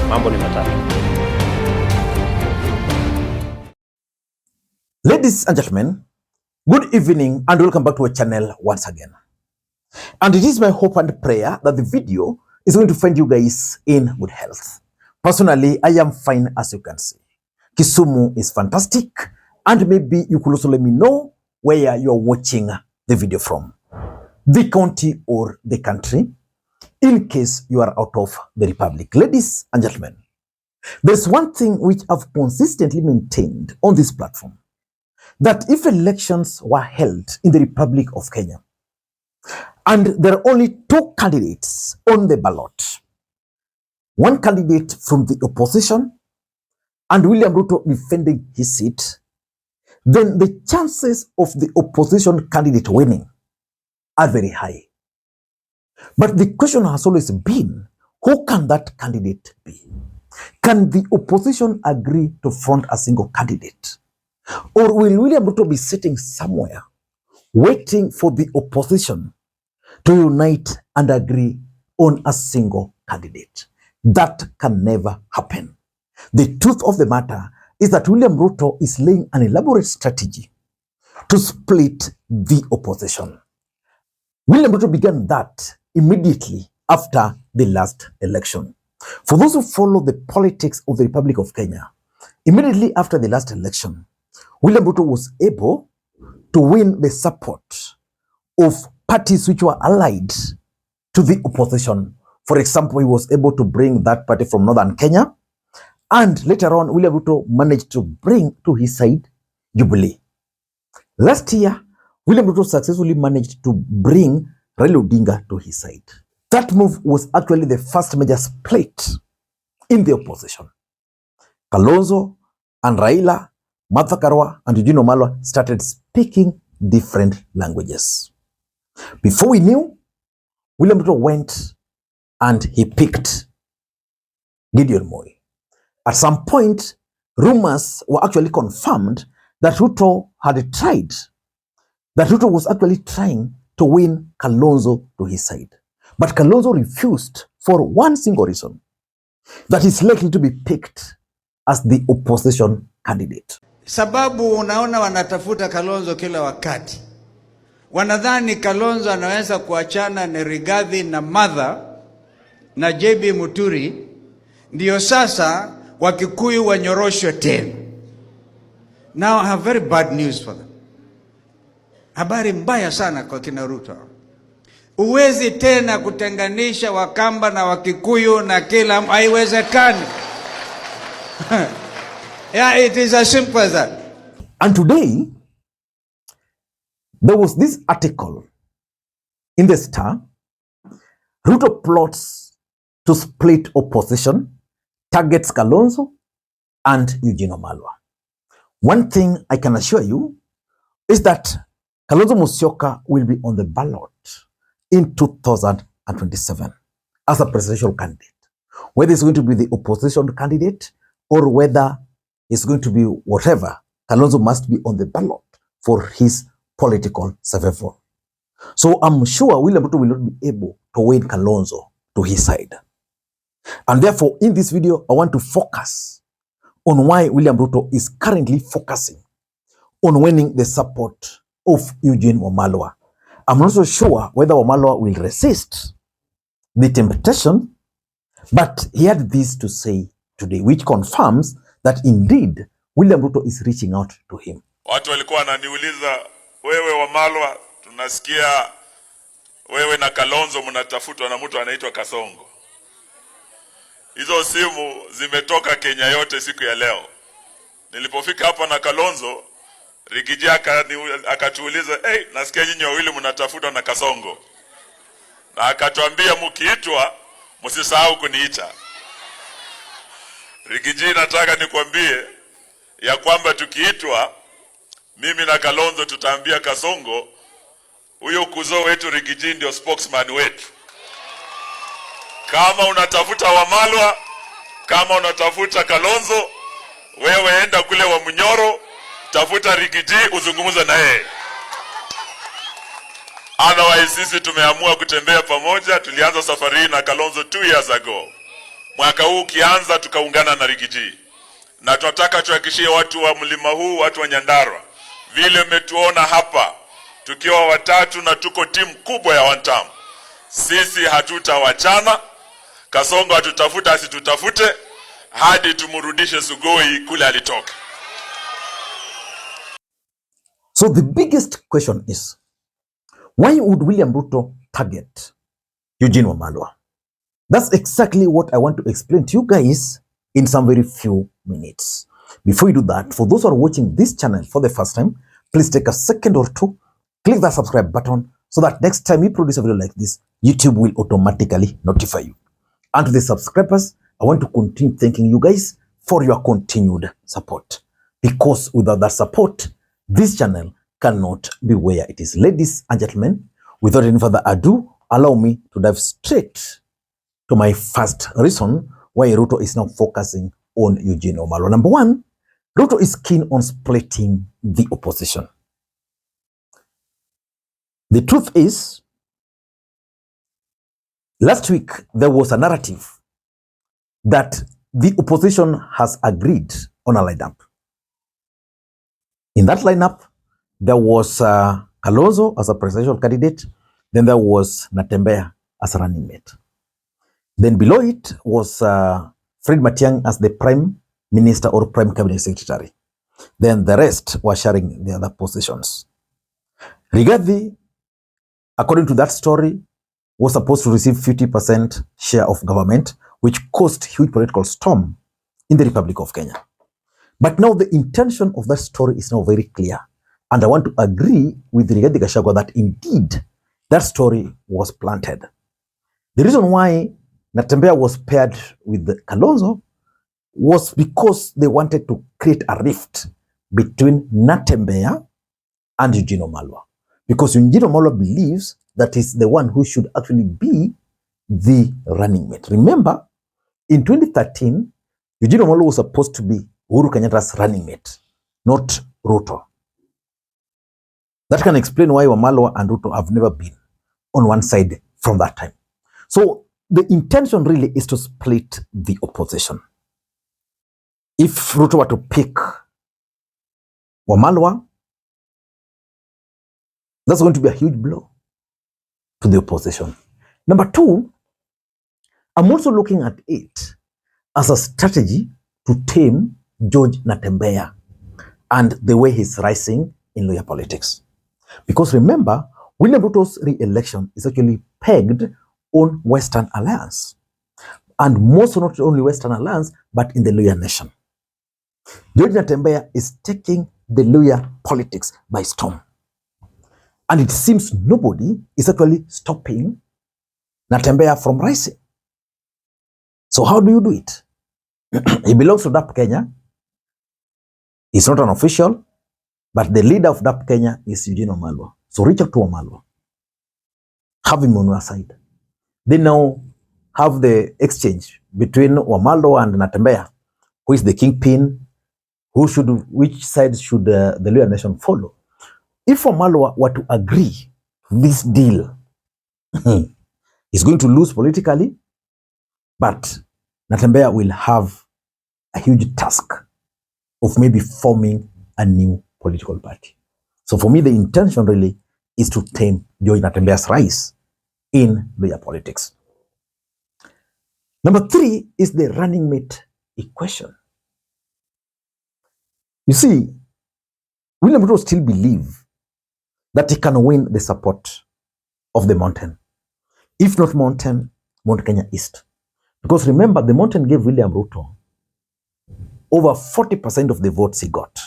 Mambo ni matatu. Ladies and gentlemen, good evening and welcome back to our channel once again. And it is my hope and prayer that the video is going to find you guys in good health. Personally, I am fine, as you can see. Kisumu is fantastic, and maybe you could also let me know where you are watching the video from, the county or the country, in case you are out of the republic. Ladies and gentlemen, there's one thing which I've consistently maintained on this platform, that if elections were held in the Republic of Kenya and there are only two candidates on the ballot, one candidate from the opposition and William Ruto defending his seat, then the chances of the opposition candidate winning are very high. But the question has always been, who can that candidate be? Can the opposition agree to front a single candidate? Or will William Ruto be sitting somewhere waiting for the opposition to unite and agree on a single candidate? That can never happen. The truth of the matter is that William Ruto is laying an elaborate strategy to split the opposition. William Ruto began that immediately after the last election. For those who follow the politics of the Republic of Kenya, immediately after the last election, William Ruto was able to win the support of parties which were allied to the opposition. For example, he was able to bring that party from northern Kenya, and later on, William Ruto managed to bring to his side Jubilee. Last year, William Ruto successfully managed to bring Raila Odinga to his side. That move was actually the first major split in the opposition. Kalonzo and Raila, Martha Karua and Eugene Wamalwa started speaking different languages. Before we knew, William Ruto went and he picked Gideon Moi. At some point, rumors were actually confirmed that Ruto had tried, that Ruto was actually trying to win Kalonzo to his side. But Kalonzo refused for one single reason, that he's likely to be picked as the opposition candidate. Sababu unaona wanatafuta Kalonzo kila wakati. Wanadhani Kalonzo anaweza kuachana na Rigathi na Martha na JB Muturi, ndio sasa Wakikuyu wanyoroshwe tena. Now I have very bad news for them. Habari mbaya sana kwa kina Ruto. Uwezi tena kutenganisha Wakamba na Wakikuyu na kila, haiwezekani. Yeah, it is as simple as that. And today, there was this article in the Star. Ruto plots to split opposition, targets Kalonzo and Eugene Wamalwa. One thing I can assure you is that Kalonzo Musyoka will be on the ballot in 2027 as a presidential candidate. Whether it's going to be the opposition candidate or whether it's going to be whatever, Kalonzo must be on the ballot for his political survival. So I'm sure William Ruto will not be able to win Kalonzo to his side. And therefore, in this video, I want to focus on why William Ruto is currently focusing on winning the support of Eugene Wamalwa. I'm not so sure whether Wamalwa will resist the temptation, but he had this to say today, which confirms that indeed William Ruto is reaching out to him. Watu walikuwa wananiuliza, wewe Wamalwa, tunasikia wewe na Kalonzo mnatafutwa na mtu anaitwa Kasongo. Hizo simu zimetoka Kenya yote siku ya leo. Nilipofika hapa na Kalonzo, Rigiji akatuuliza, nasikia nyinyi wawili mnatafutwa na Kasongo. Na akatuambia mkiitwa msisahau kuniita. Rigiji, nataka nikwambie ya kwamba tukiitwa mimi na Kalonzo tutaambia Kasongo, huyo kuzo wetu Rigiji ndio spokesman wetu. Kama unatafuta Wamalwa, kama unatafuta Kalonzo, wewe enda kule wa Munyoro, tafuta Rigiji uzungumze na yeye. Otherwise sisi tumeamua kutembea pamoja. Tulianza safari hii na Kalonzo 2 years ago. Mwaka huu ukianza tukaungana na Rigiji. Na tunataka tuhakikishie watu wa mlima huu, watu wa Nyandarua, vile umetuona hapa tukiwa watatu na tuko timu kubwa ya one term. Sisi hatutawachana. Kasongo hatutafuta asitutafute hadi tumurudishe Sugoi kule alitoka. So the biggest question is, why would William Ruto target Eugene Wamalwa? That's exactly what I want to explain to you guys in some very few minutes. Before you do that, for those who are watching this channel for the first time, please take a second or two, click that subscribe button so that next time we produce a video like this, YouTube will automatically notify you. And to the subscribers, I want to continue thanking you guys for your continued support. Because without that support, this channel cannot be where it is. Ladies and gentlemen, without any further ado, allow me to dive straight to my first reason why Ruto is now focusing on Eugene Wamalwa. Number one, Ruto is keen on splitting the opposition. The truth is, last week there was a narrative that the opposition has agreed on a lineup. In that lineup, there was Kalonzo as a presidential candidate. Then there was Natembeya as a running mate. Then below it was Fred Matiang'i as the prime minister or prime cabinet secretary. Then the rest were sharing the other positions. Rigathi, according to that story, was supposed to receive 50% share of government, which caused huge political storm in the Republic of Kenya. But now the intention of that story is now very clear. And I want to agree with Rigathi Gachagua that indeed that story was planted. The reason why Natembeya was paired with Kalonzo was because they wanted to create a rift between Natembeya and Eugene Wamalwa. Because Eugene Wamalwa believes that he's the one who should actually be the running mate. Remember, in 2013, Eugene Wamalwa was supposed to be Uhuru Kenyatta's running mate, not Ruto. That can explain why Wamalwa and Ruto have never been on one side from that time. So the intention really is to split the opposition. If Ruto were to pick Wamalwa, that's going to be a huge blow to the opposition. Number two, I'm also looking at it as a strategy to tame George Natembeya and the way he's rising in Luhya politics. Because remember, William Ruto's re-election is actually pegged on Western Alliance. And most not only Western Alliance, but in the Luhya nation. George Natembeya is taking the Luhya politics by storm. And it seems nobody is actually stopping Natembeya from rising. So how do you do it? He belongs to DAP Kenya. He's not an official, but the leader of DAP Kenya is Eugene Wamalwa. So reach out to Wamalwa. Have him on your side. They now have the exchange between Wamalwa and Natembeya. Who is the kingpin? Which side should the Luhya nation follow? If Wamalwa were to agree to this deal, he's going to lose politically, but Natembeya will have a huge task of maybe forming a new political party. So for me, the intention really is to tame George Natembeya's rise in Luhya politics. Number three is the running mate equation. You see, William Ruto still believes that he can win the support of the mountain. If not mountain, Mount Kenya East. Because remember, the mountain gave William Ruto over 40% of the votes he got.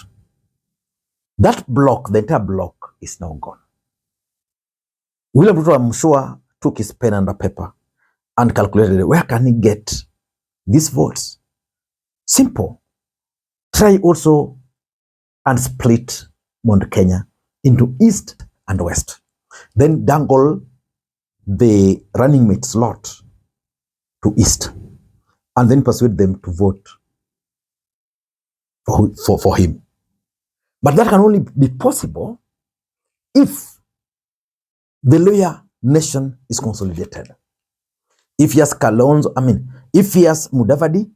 That block, the entire block, is now gone. William Ruto, I'm sure, took his pen and a paper and calculated where can he get these votes. Simple. Try also and split Mount Kenya into East and West. Then dangle the running mate slot to East and then persuade them to vote for him. But that can only be possible if the Luhya nation is consolidated. If he has Kalonzo, if he has Mudavadi,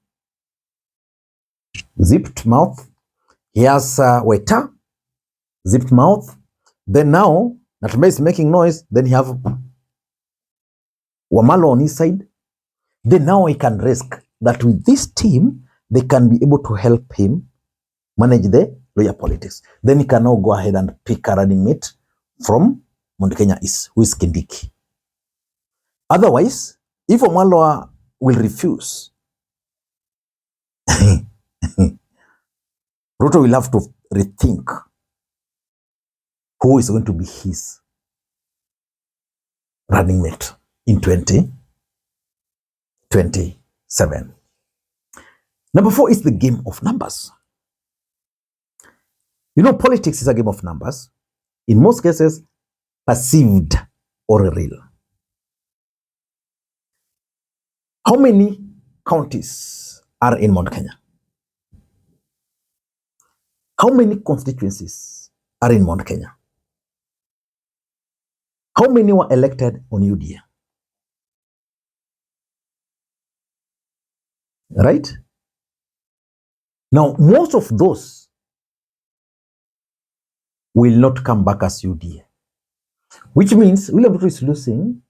zipped mouth, he has Weta, zipped mouth, then now Natumba is making noise, then he have Wamalwa on his side, then now he can risk that with this team, they can be able to help him manage the Luhya politics. Then he can now go ahead and pick a running mate from Mount Kenya East, who is Kindiki. Otherwise, if Wamalwa will refuse, Ruto will have to rethink who is going to be his running mate in 2027. Number 4 is the game of numbers. You know, politics is a game of numbers. In most cases, perceived or real. How many counties are in Mount Kenya? How many constituencies are in Mount Kenya? How many were elected on UDA? Right? Now, most of those will not come back as UDA, which means William Ruto is losing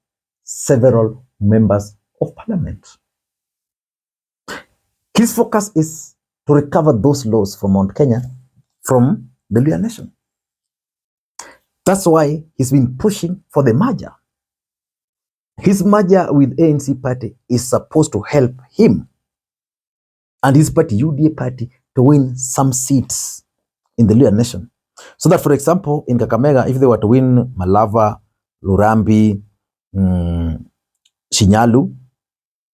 several members of parliament. His focus is to recover those laws from Mount Kenya from the Luhya nation. That's why he's been pushing for the merger. His merger with ANC party is supposed to help him and his party, UDA party, to win some seats in the Luhya nation. So that, for example, in Kakamega, if they were to win Malava, Lurambi, Shinyalu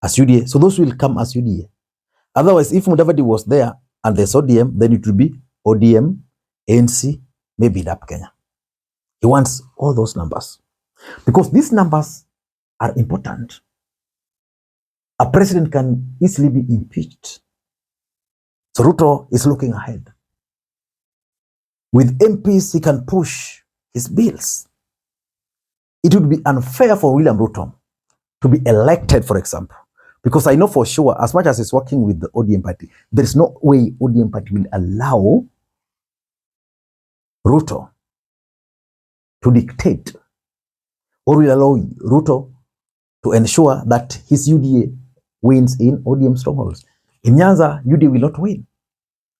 as UDA, so those will come as UDA. Otherwise, if Mudavadi was there and there's ODM, then it will be ODM, ANC, maybe DAP Kenya. He wants all those numbers because these numbers are important. A president can easily be impeached. So Ruto is looking ahead. With MPs, he can push his bills. It would be unfair for William Ruto to be elected, for example, because I know for sure, as much as he's working with the ODM party, there is no way ODM party will allow Ruto to dictate or will allow Ruto to ensure that his UDA wins in ODM strongholds. In Nyanza, UDA will not win.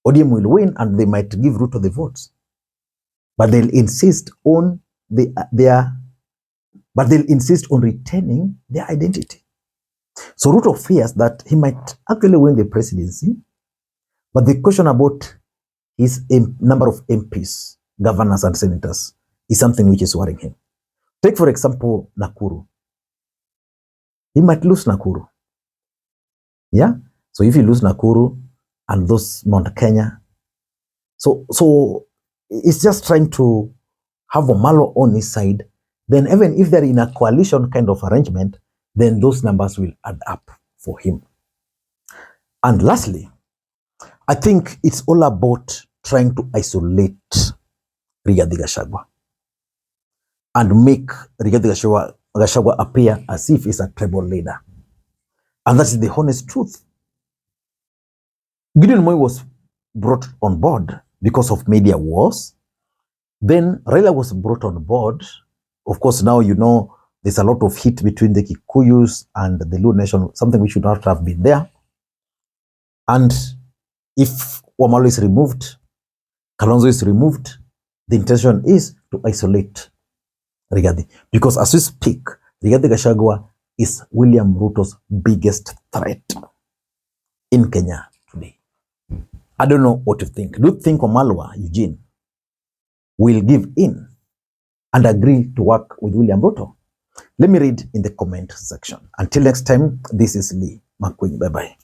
ODM will win and they might give Ruto the votes. But they'll insist on retaining their identity. So Ruto fears that he might actually win the presidency, but the question about his number of MPs, governors and senators is something which is worrying him. Take, for example, Nakuru. He might lose Nakuru. Yeah? So if you lose Nakuru and those Mount Kenya, so it's just trying to have Wamalwa on his side. Then even if they're in a coalition kind of arrangement, then those numbers will add up for him. And lastly, I think it's all about trying to isolate Rigathi Gachagua and make Rigathi Gachagua appear as if he's a tribal leader. And that's the honest truth. Gideon Moi was brought on board because of media wars. Then Raila was brought on board. Of course, now you know there's a lot of heat between the Kikuyus and the Luo nation, something which should not have been there. And if Wamalwa is removed, Kalonzo is removed, the intention is to isolate Rigathi. Because as we speak, Rigathi Gachagua is William Ruto's biggest threat in Kenya today. I don't know what you think. Do you think Wamalwa, Eugene, will give in and agree to work with William Ruto? Let me read in the comment section. Until next time, this is Lee Makwiny. Bye-bye.